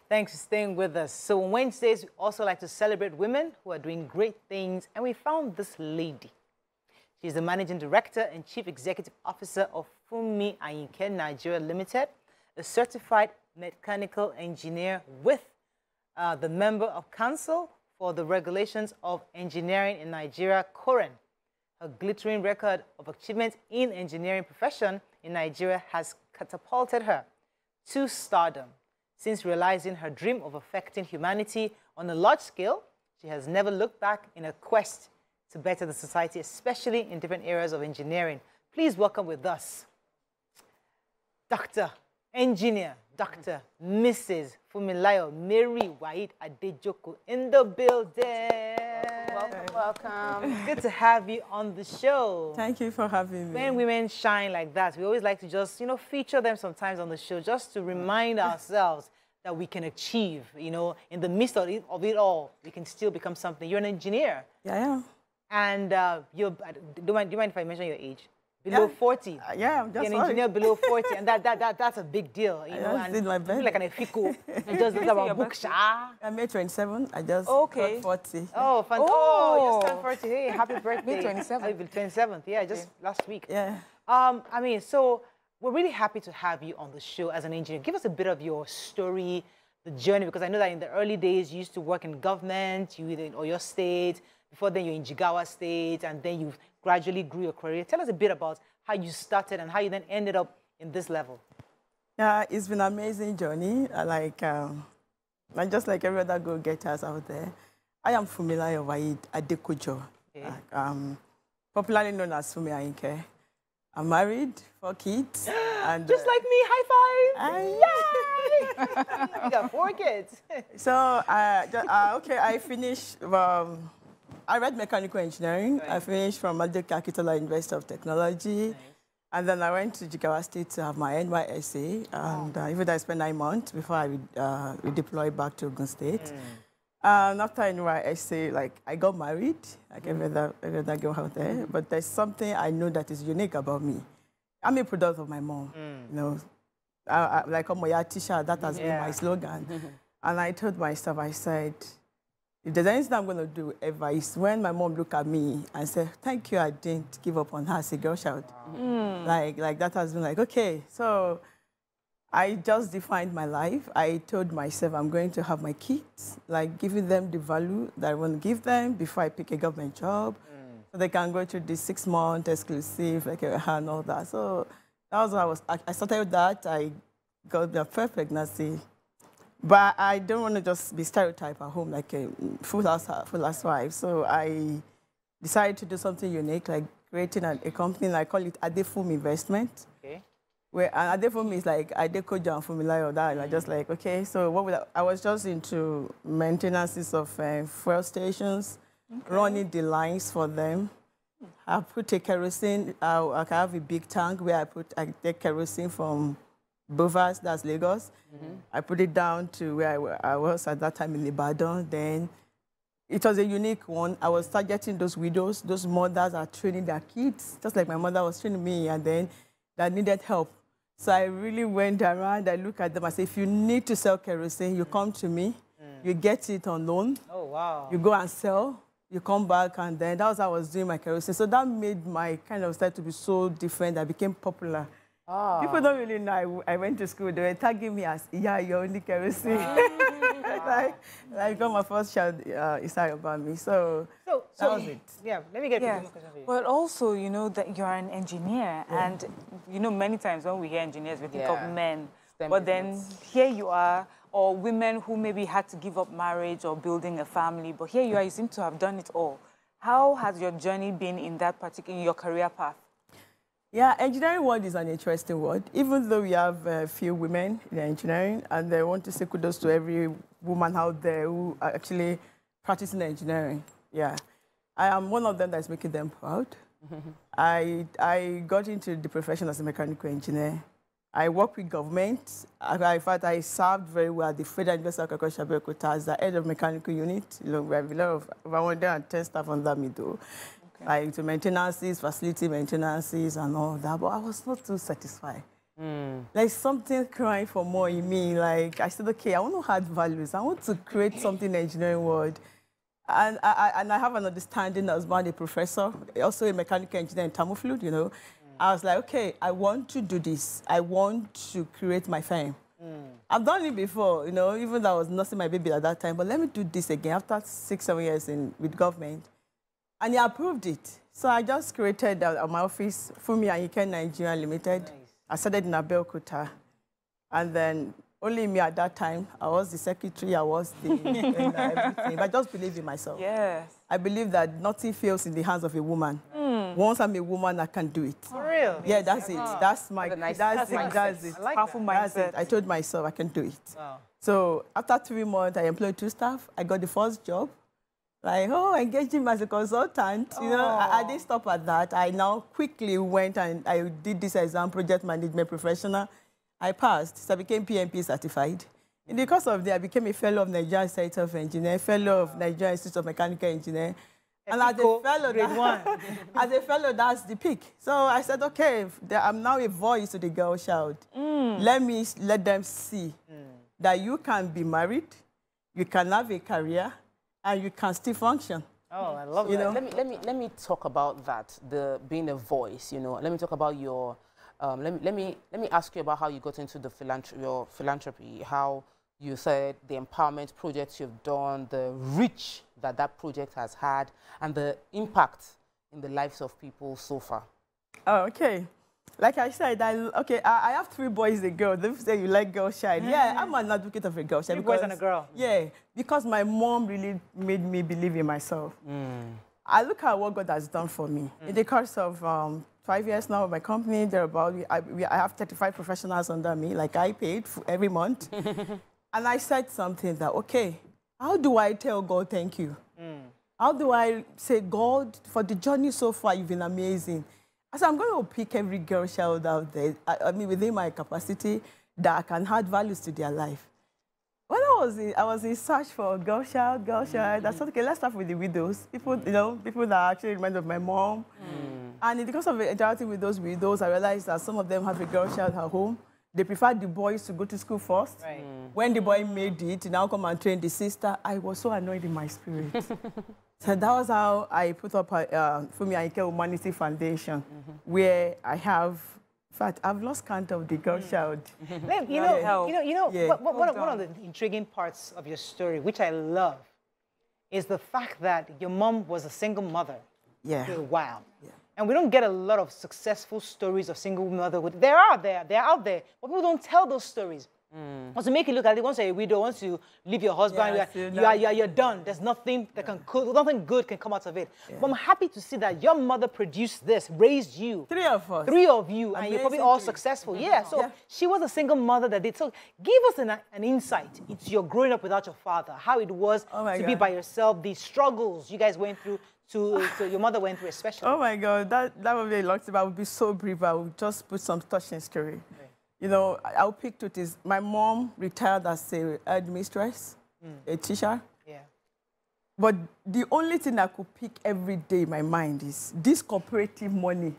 Thanks for staying with us. So on Wednesdays, we also like to celebrate women who are doing great things, and we found this lady. She's the Managing Director and Chief Executive Officer of Funmilayo Nigeria Limited, a certified mechanical engineer with the Member of Council for the Regulations of Engineering in Nigeria, COREN. Her glittering record of achievement in engineering profession in Nigeria has catapulted her to stardom. Since realizing her dream of affecting humanity on a large scale, she has never looked back in a quest to better the society, especially in different areas of engineering. Please welcome with us Dr. Engineer, Dr. Mrs. Funmilayo Waheed-Adekojo in the building. Welcome, welcome. It's good to have you on the show. Thank you for having me. When women shine like that, we always like to just, feature them sometimes on the show just to remind ourselves that we can achieve, in the midst of it all, we can still become something. You're an engineer. Yeah, I am. And do you mind if I mention your age? Below 40. Yeah, I'm just an engineer below 40, and that's a big deal. I did my best. Like an efiko. It just is about book. I made 27. I just got 40. Oh, fun. Oh, you just turned 40. Hey, happy birthday. May 27th. 27th. Yeah, just last week. Yeah. So we're really happy to have you on the show as an engineer. Give us a bit of your story, the journey, because I know that in the early days you used to work in government, you either in Oyo State, before then you're in Jigawa State, and then you gradually grew your career. Tell us a bit about how you started and how you then ended up in this level. Yeah, it's been an amazing journey. Just like every other go-getters out there, I am Funmilayo Waheed-Adekojo, popularly known as Funmilayos. I'm married, 4 kids. And, just like me, high five! Yay! You got 4 kids. So, I finished, I read mechanical engineering. Right. I finished from Akito University of Technology. Nice. And then I went to Jigawa State to have my FNIMechE. And even though I spent 9 months before I redeployed back to Ondo State. And after NYSC, I got married, like every other girl out there. But there's something I know that is unique about me. I'm a product of my mom. Like on my Tisha, that has been my slogan. And I told myself, I said, if there's anything I'm going to do ever, is when my mom looked at me and said, thank you, I didn't give up on her as a girl child. Like that has been okay. So I just defined my life. I told myself I'm going to have my kids, giving them the value that I want to give them before I pick a government job. So they can go through the 6-month exclusive, and all that. So that was how I started with that. I got the first pregnancy. But I don't want to just be stereotyped at home like a full housewife. So I decided to do something unique, like creating a company. I call it Adefum Investment. Okay. Where Adefum is like Adekojo and Funmilayo. That just okay. So I was just into maintenances of fuel stations, running the lines for them. I put a kerosene. I have a big tank where I take kerosene from Bovas, that's Lagos. I put it down to where I was at that time in Ibadan. Then it was a unique one. I was targeting those widows, those mothers are training their kids, just like my mother was training me, and then that needed help. So I really went around, I looked at them, I said, if you need to sell kerosene, you come to me, you get it on loan. Oh, wow. You go and sell, you come back, and then that was how I was doing my kerosene. So that made my kind of style to be so different. I became popular. Oh. People don't really know I went to school. They were tagging me as, you're only kerosene. I got my first child inside about me. So that was it. Yeah, let me get a question for you. But also, that you're an engineer. And, many times when we hear engineers, we think of men. But then here you are, or women who maybe had to give up marriage or building a family. But here you are, you seem to have done it all. How has your journey been in your career path? Yeah, engineering world is an interesting word. Even though we have a few women in engineering, and I want to say kudos to every woman out there who are actually practicing engineering. Yeah, I am one of them that's making them proud. I got into the profession as a mechanical engineer. I work with government. In fact, I served very well at the Federal University of Akoko as the head of mechanical unit. We have a lot of over 110 staff under me, though. Like to maintenances, facility maintenances, and all that. But I was not too satisfied. There's something crying for more in me. Like, I said, okay, I want to add values. I want to create something in the engineering world. And I have an understanding as being a professor, also a mechanical engineer in thermofluid, you know. I was like, okay, I want to do this. I want to create my firm. I've done it before, you know, even though I was nursing my baby at that time, but let me do this again after 6, 7 years with government. And he approved it. So I just created my office, Funmilayo Nigeria Limited. Nice. I started in Abeokuta. And then only me at that time, I was the secretary, I was the everything. But I just believe in myself. Yes. I believe that nothing fails in the hands of a woman. Once I'm a woman, I can do it. For real? Yeah, that's it. That's my, that's it. I like powerful mindset. I told myself I can do it. Wow. So after 3 months, I employed 2 staff. I got the first job. Like, oh, engaging as a consultant. You know, I didn't stop at that. I now quickly went and I did this exam, project management professional. I passed, so I became PMP certified. In the course of that, I became a fellow of Nigerian Institute of Engineer, fellow of Nigerian Institute of Mechanical Engineer. And as a fellow, as a fellow, that's the peak. So I said, okay, I'm now a voice to the girl child. Let them see that you can be married, you can have a career, and you can still function. Oh, I love that. Let me talk about that, the being a voice. You know, let me talk about your. Let me ask you about how you got into the your philanthropy. How you said the empowerment projects you've done, the reach that project has had, and the impact in the lives of people so far. Oh, okay. Like I said, I have 3 boys and a girl. They say you like girl child. Yeah, I'm an advocate of a girl child. 3 boys and a girl. Yeah, because my mom really made me believe in myself. I look at what God has done for me. In the course of 5 years now with my company, I have 35 professionals under me, like I paid every month. And I said something that, okay, how do I tell God thank you? How do I say, God, for the journey so far, you've been amazing. I said, I'm going to pick every girl child out there, I mean, within my capacity, that I can add values to their life. When I was in search for a girl child, I said, okay, let's start with the widows. People, you know, people that actually remind of my mom. And because of interacting with those widows, I realized that some of them have a girl child at home. They prefer the boys to go to school first. Right. When the boy made it, now come and train the sister, I was so annoyed in my spirit. So that was how I put up Funmilayo Humanity Foundation, where I have, in fact, I've lost count of the girl child. One of the intriguing parts of your story, which I love, is the fact that your mom was a single mother for a while. Yeah. And we don't get a lot of successful stories of single motherhood. They're out there, but people don't tell those stories. Once you make it look at it, once you're a widow, once you leave your husband, you're done. There's nothing that nothing good can come out of it. Yeah. But I'm happy to see that your mother produced this, raised you. 3 of us. 3 of you, and you're probably all successful. Yeah, so she was a single mother that did. So give us an insight into your growing up without your father, how it was to be by yourself, the struggles you guys went through, your mother went through especially. Oh my God, that would be a lot. I would be so brief. I would just put some touching story. Right. You know, I'll pick to this. My mom retired as a headmistress, a teacher. Yeah. But the only thing I could pick every day in my mind is this cooperative money.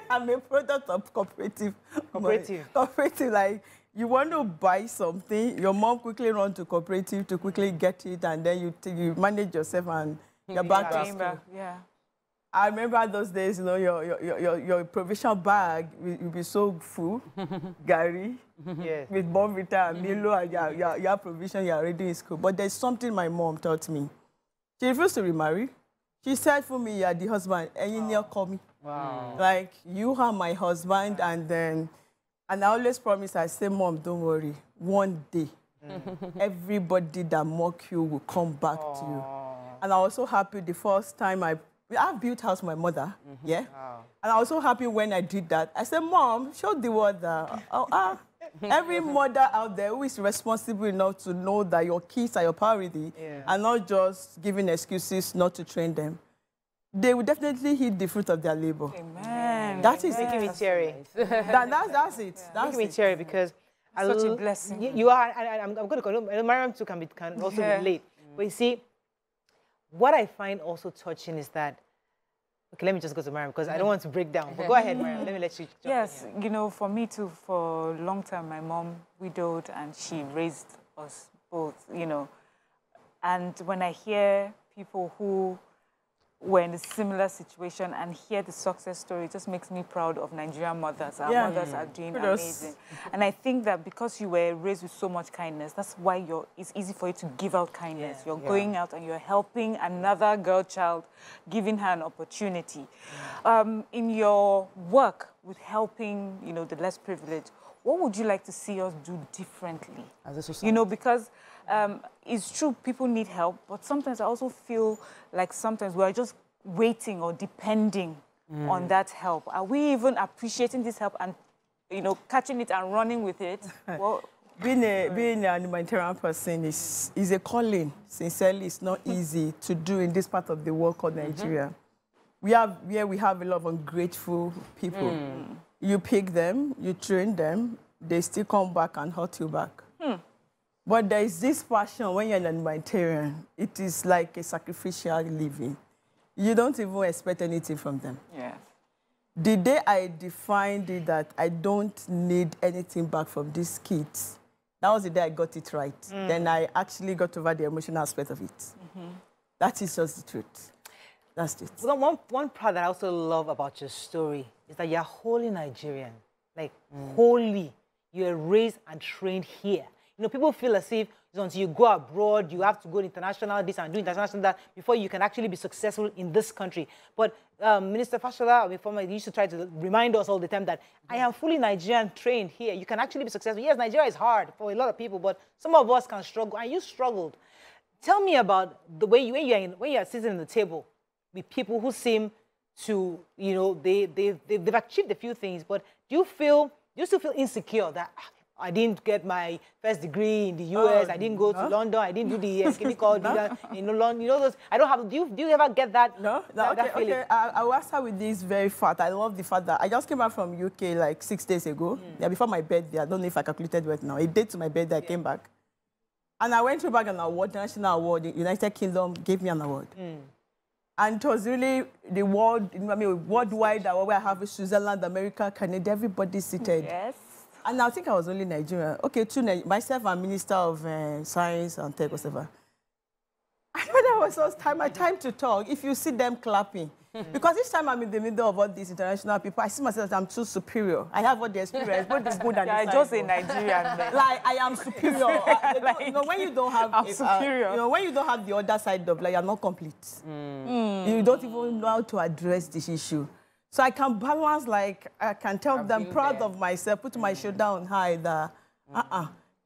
I'm a product of cooperative. Cooperative, like you want to buy something, your mom quickly run to cooperative to quickly get it, and then you manage yourself and you're back to school. Yeah. I remember those days, you know, your provisional bag will be so full, Gary, with Bonvita and Milo, and your provision, you're already in school. But there's something my mom taught me. She refused to remarry. She said for me, you're the husband, and you never call me. Wow. Like, you are my husband, and I always promise, I say, Mom, don't worry, one day, everybody that mock you will come back to you. And I was so happy the first time I've built house for my mother, yeah? Wow. And I was so happy when I did that. I said, Mom, show the world that every mother out there who is responsible enough to know that your kids are your priority and not just giving excuses not to train them, they will definitely hit the fruit of their labor. Amen. That is making me teary. That's it. That's making me teary because such a blessing. You are, and I'm going to go. Mariam too can also relate. But you see, what I find also touching is that Okay, let me just go to Mariam because I don't want to break down. But go ahead, Mariam. Let me let you jump Yes, in. you know, for me too, for a long time, my mom widowed and she raised us both, you know. And when I hear people who were in a similar situation and hear the success story, it just makes me proud of Nigerian mothers. Our mothers are doing amazing. And I think that because you were raised with so much kindness, that's why it's easy for you to give out kindness. You're going out and you're helping another girl child, giving her an opportunity. In your work with helping, you know, the less privileged, what would you like to see us do differently? As a society? You know, because it's true, people need help, but sometimes I also feel like sometimes we're just waiting or depending on that help. Are we even appreciating this help and, you know, catching it and running with it? Well, being an humanitarian person is a calling. Sincerely, it's not easy to do in this part of the world called Nigeria. We have a lot of ungrateful people. You pick them, you train them, they still come back and hurt you back. But there is this passion when you're an humanitarian. It is like a sacrificial living. You don't even expect anything from them. yeah. The day I defined it that I don't need anything back from these kids, that was the day I got it right. Then I actually got over the emotional aspect of it. That is just the truth. That's it. Well, one part that I also love about your story is that you're wholly Nigerian. Like, wholly. You're raised and trained here. You know, people feel as if until you go abroad, you have to go international this and do international that before you can actually be successful in this country. But Minister Fashola, before, used to try to remind us all the time that I am fully Nigerian trained here. You can actually be successful. Yes, Nigeria is hard for a lot of people, but some of us can struggle, and you struggled. Tell me about the way when you are sitting at the table with people who seem to, you know, they've achieved a few things, but do you still feel insecure that I didn't get my first degree in the US, I didn't go to London, I didn't do the chemical in London, you know those, I don't have, do you ever get that? No, that feeling? okay. I will start with this very fact. I love the fact that I just came back from UK like 6 days ago. Yeah, before my birthday. I don't know if I calculated right now. A day to my birthday, I came back. And I went to back an award, national award. The United Kingdom gave me an award. And it was really the world, I mean, worldwide award where I have Switzerland, America, Canada, everybody seated. Yes. And I think I was only Nigerian. Okay, myself, I'm Minister of Science and Tech, whatever. And when I was my time to talk, if you see them clapping, because each time I'm in the middle of all these international people, I see myself as I'm too superior. I have all the experience, both the good and the bad. Just a Nigerian. Like, I am superior. You know, when you don't have... I'm superior. You know, when you don't have the other side of, like, you're not complete. You don't even know how to address this issue. So I can balance, like, I can tell them, proud of myself, put my shoulder on high, that,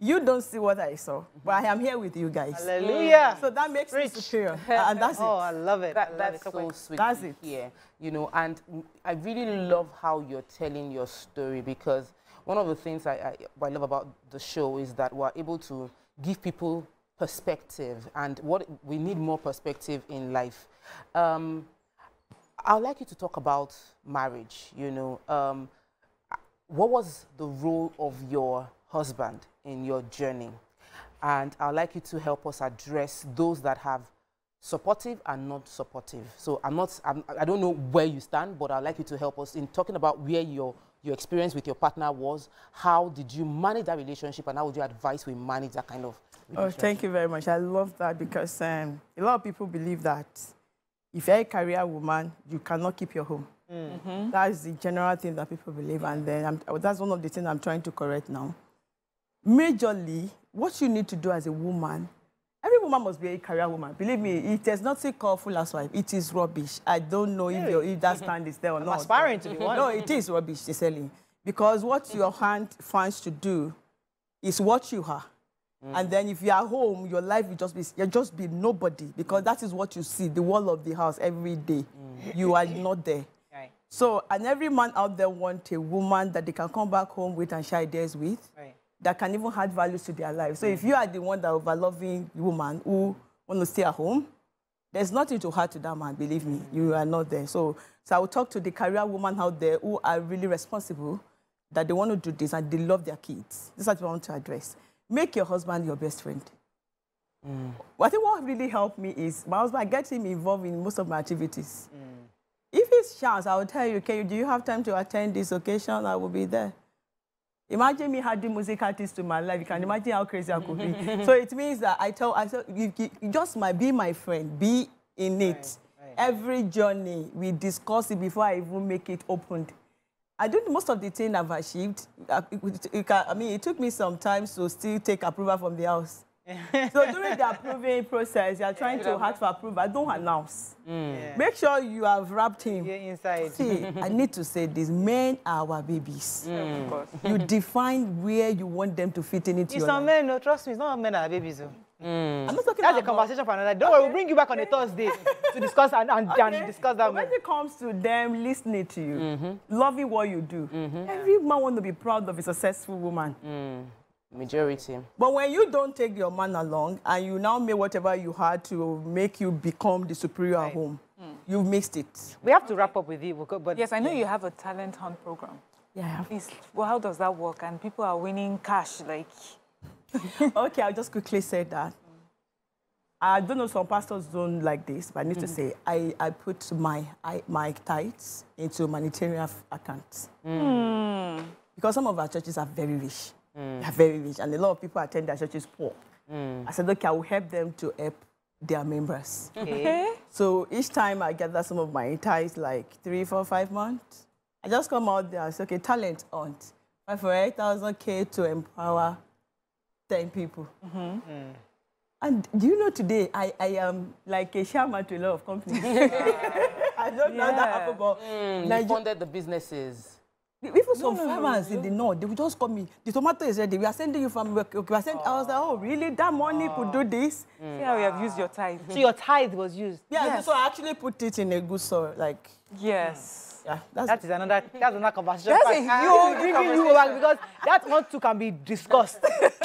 you don't see what I saw, but I am here with you guys. Hallelujah. So that makes me superior, and that's it. Oh, I love it. That's so sweet to hear, you know, and I really love how you're telling your story, because one of the things I love about the show is that we're able to give people perspective, and what we need more perspective in life. I'd like you to talk about marriage, you know. What was the role of your husband in your journey? And I'd like you to help us address those that have supportive and not supportive. So I don't know where you stand, but I'd like you to help us in talking about where your experience with your partner was. How did you manage that relationship, and how would you advise we manage that kind of relationship? Oh, thank you very much. I love that, because a lot of people believe that if you're a career woman, you cannot keep your home. That's the general thing that people believe, and then that's one of the things I'm trying to correct now. Majorly, what you need to do as a woman, every woman must be a career woman. Believe me, it is not a called housewife. It is rubbish. I don't know if that stand is there or not. Aspiring to be one. No, it is rubbish, sincerely. Because what your hand finds to do is what you are. And then if you are home, your life will just be nobody, because that is what you see, the wall of the house every day. You are not there. Right. So, and every man out there wants a woman that they can come back home with and share ideas with, that can even add values to their life. So if you are the one that overloving woman who want to stay at home, there's nothing to add to that man, believe me. You are not there. So I will talk to the career women out there who are really responsible, that they want to do this and they love their kids. This is what I want to address. Make your husband your best friend. I think what really helped me is my husband, I get him involved in most of my activities. If this chance, I will tell you, do you have time to attend this occasion? I will be there. Imagine me having music artists to my life. You can imagine how crazy I could be. So it means that I tell you just be my friend, be in it. Right. Every journey, we discuss it before I even make it opened. I do most of the things I've achieved. I mean, it took me some time to still take approval from the house. So during the approving process, you are trying to ask for approval. Don't announce. Yeah. Make sure you have wrapped him. Yeah, inside. See, I need to say this. Men are our babies. You define where you want them to fit into your life. Some men, no, trust me, it's not men are babies. I'm not talking That's a conversation for another. Don't worry, we'll bring you back on a Thursday to discuss and discuss that. When it comes to them listening to you, loving what you do, every man wants to be proud of a successful woman. Majority. But when you don't take your man along and you now make whatever you had to make you become the superior at home, you've mixed it. We have to wrap up with you. But yes, I know you have a talent hunt program. Yeah. Please, well, how does that work? And people are winning cash, like... Okay, I'll just quickly say that. I don't know, some pastors don't like this, but I need to say, I put my tithes into humanitarian accounts. Because some of our churches are very rich. They are very rich, and a lot of people attend their churches poor. I said, okay, I will help them to help their members. Okay. So each time I gather some of my tithes, like 3, 4, 5 months, I just come out there and say, okay, talent hunt. For 8,000 to empower 10 people. And do you know today, I am like a chairman to a lot of companies. I don't know that, but you funded the businesses. Even some farmers in the north, they would just call me, the tomato is ready, we are sending you from work. I was like, oh, really? That money could do this? See how you have used your tithe. So your tithe was used? Yeah, yes. So I actually put it in a good soil, like... Yes. Yeah, that's another conversation. You're bringing you back because that one too can be discussed.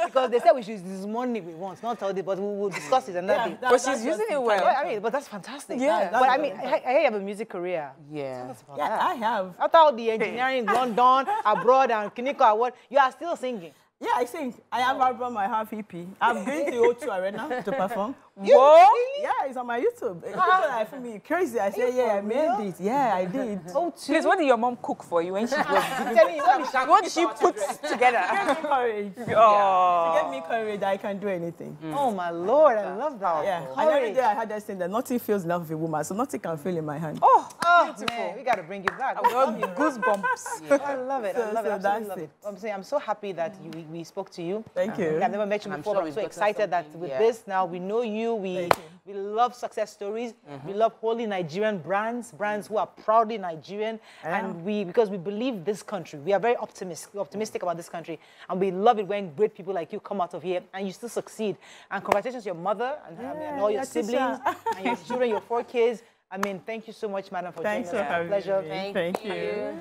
Because they said we should use this money we want, not all this, but we will discuss it another day. But she's using it well. I mean, but that's fantastic. Yeah. But I mean, I hear you have a music career. Yeah. Yeah, I have. After all the engineering in London, abroad, and Kiniko Award, you are still singing. Yeah, I sing. I have album, I have EP. I'm going to O2 Arena to perform. What? Yeah, it's on my YouTube. I feel me crazy. I say, yeah, I made it. Yeah, I did. O2. Please, what did your mom cook for you when she was I'm telling you, what did she put together? She gave me courage. Oh. She gave me courage that I can do anything. Oh, my Lord, I love that. Yeah. And every day I had that saying that nothing feels enough of a woman, so nothing can feel in my hand. Oh, beautiful. Man, we got to bring it back. I love you. Goosebumps. Yeah. I love it. I love it. Absolutely love it. I'm saying, I'm so happy that we spoke to you. Thank you. I've never met you before, but I'm so excited that with this now we know you. We love success stories. We love holy Nigerian brands who are proudly Nigerian, and because we believe this country. We are very optimistic. We're optimistic about this country, and we love it when great people like you come out of here and you still succeed. And congratulations to your mother and all your siblings and your children, your 4 kids. I mean, thank you so much, madam, for joining us. Thanks for having me. Pleasure. Thank you.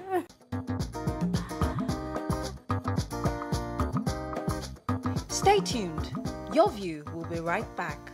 Stay tuned. Your View will be right back.